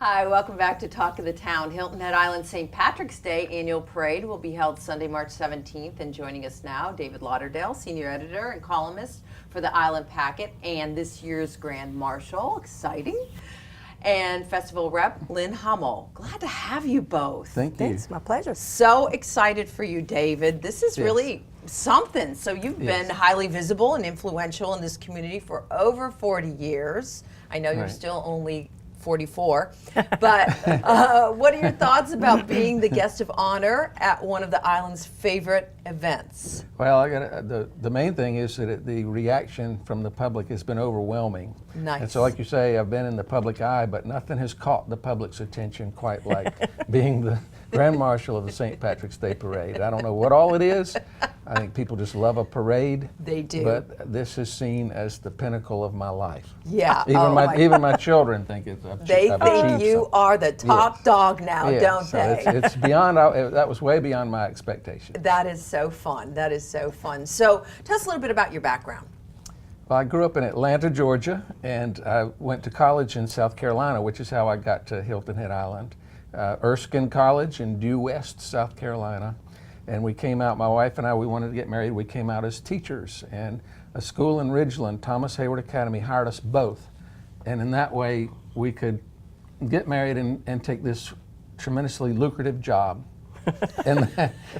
Hi, welcome back to Talk of the Town. Hilton Head Island St. Patrick's Day Annual Parade will be held Sunday, March 17th. And joining us now, David Lauderdale, Senior Editor and columnist for the Island Packet and this year's Grand Marshal. Exciting. And Festival Rep, Lynne Hummell. Glad to have you both. Thank you. It's my pleasure. So excited for you, David. This is really something. So you've been highly visible and influential in this community for over 40 years. I know you're still only 44, but what are your thoughts about being the guest of honor at one of the island's favorite events? Well, the main thing is that the reaction from the public has been overwhelming. Nice. And so, like you say, I've been in the public eye, but nothing has caught the public's attention quite like being the Grand Marshal of the St. Patrick's Day Parade. I don't know what all it is. I think people just love a parade. They do. But this is seen as the pinnacle of my life. Yeah. Even my children think it's. They think you are the top dog now, don't so they? It's beyond. That was way beyond my expectations. That is so fun. That is so fun. So tell us a little bit about your background. Well, I grew up in Atlanta, Georgia, and I went to college in South Carolina, which is how I got to Hilton Head Island. Erskine College in Due West, South Carolina. And we came out, my wife and I, we wanted to get married. We came out as teachers, and a school in Ridgeland, Thomas Hayward Academy, hired us both. And in that way, we could get married and take this tremendously lucrative job in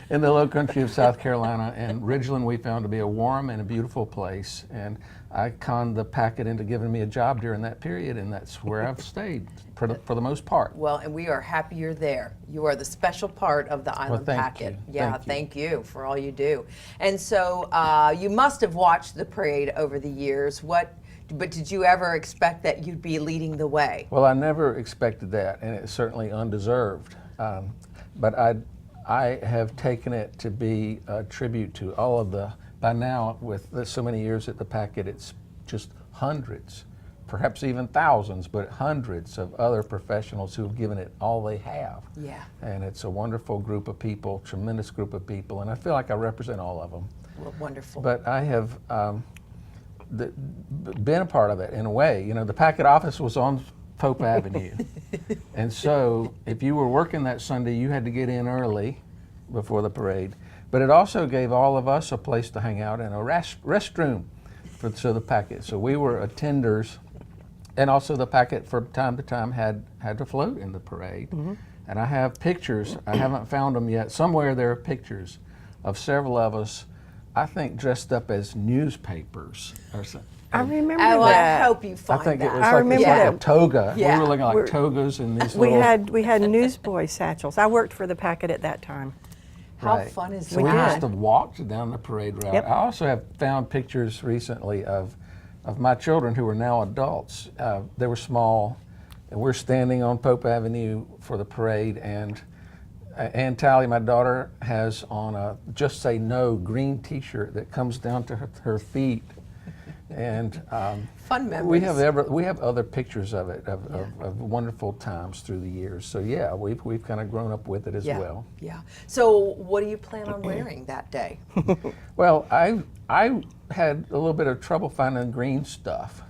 the low country of South Carolina. And Ridgeland we found to be a warm and a beautiful place. And I conned the packet into giving me a job during that period, and that's where I've stayed for the most part. Well, and we are happy you're there. You are the special part of the Island Packet. You. Yeah, thank you for all you do. And so you must have watched the parade over the years. But did you ever expect that you'd be leading the way? Well, I never expected that, and it's certainly undeserved. But I have taken it to be a tribute to all of the, by now with so many years at the Packet, it's just hundreds, perhaps even thousands, but hundreds of other professionals who have given it all they have. Yeah. And it's a wonderful group of people, tremendous group of people, and I feel like I represent all of them. Well, wonderful. But I have been a part of it in a way. You know, the Packet office was on Pope Avenue. And so if you were working that Sunday, you had to get in early before the parade. But it also gave all of us a place to hang out and a restroom for the Packet. So we were attenders, and also the Packet from time to time had to float in the parade. And I have pictures, I haven't found them yet. Somewhere there are pictures of several of us, I think dressed up as newspapers or something. I remember I that. hope you find I think that. it was like a toga. Yeah. We were looking like togas in these We little... had newsboy satchels. I worked for the Packet at that time. How fun is so that? we must have walked down the parade route. Yep. I also have found pictures recently of my children who are now adults. They were small, and we're standing on Pope Avenue for the parade, and Ann Talley, my daughter, has on a Just Say No green t-shirt that comes down to her feet. And fun memories. We have other pictures of it, of wonderful times through the years. So yeah, we've kind of grown up with it as well. Yeah. So what do you plan on wearing that day? Well, I had a little bit of trouble finding green stuff,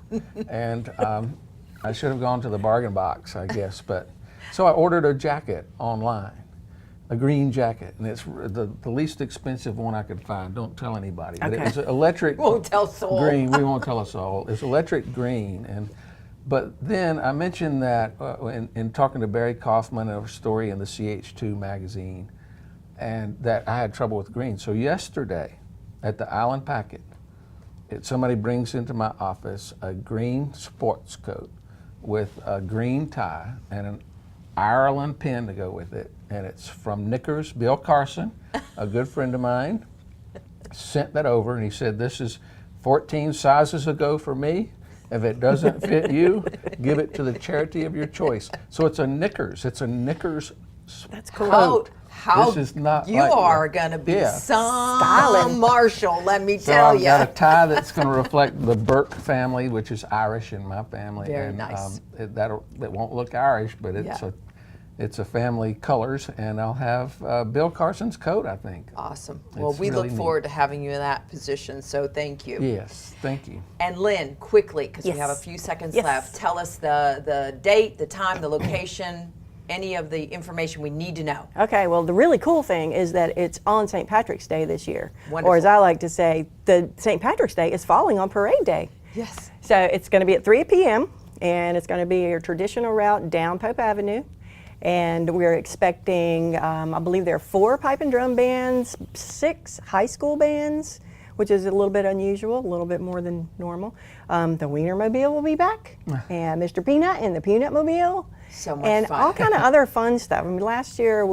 and I should have gone to the bargain box, I guess. But so I ordered a jacket online. A green jacket, and it's the least expensive one I could find. Don't tell anybody. But it was electric Won't tell soul. green. We won't tell a soul. It's electric green, but then I mentioned that in talking to Barry Kaufman of a story in the CH2 magazine, and that I had trouble with green. So yesterday, at the Island Packet, somebody brings into my office a green sports coat with a green tie and an Ireland pin to go with it, and it's from Knickers. Bill Carson, a good friend of mine, sent that over, and he said, "This is 14 sizes ago for me. If it doesn't fit you, give it to the charity of your choice." So it's a Knickers. It's a Knickers That's cool. coat. How this is not you like are going to be some Styling. Marshal, let me So tell I've you. got a tie that's going to reflect the Burke family, which is Irish in my family. Very and, nice. It won't look Irish, but It's a family colors, and I'll have Bill Carson's coat, I think. Awesome. Well, It's we really look neat. forward to having you in that position, so thank you. Yes, thank you. And Lynn, quickly, because we Yes. have a few seconds Yes. left, tell us the date, the time, the location, any of the information we need to know. Okay, well, the really cool thing is that it's on St. Patrick's Day this year. Wonderful. Or as I like to say, the St. Patrick's Day is falling on Parade Day. Yes. So it's going to be at 3 p.m. and it's going to be your traditional route down Pope Avenue. And we're expecting, I believe there are 4 pipe and drum bands, 6 high school bands, which is a little bit unusual, a little bit more than normal. The Wienermobile will be back, and Mr. Peanut and the Peanut Mobile. So much and fun. all kind of other fun stuff. I mean, last year,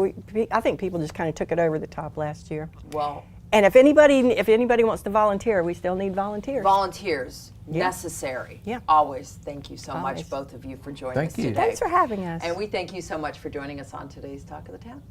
I think people just kind of took it over the top last year. Well, And if anybody wants to volunteer, we still need volunteers. volunteers, Yeah. necessary. Yeah. Always. Thank you so much, Always. both of you, for joining Thank us you. today. Thanks for having us. And we thank you so much for joining us on today's Talk of the Town.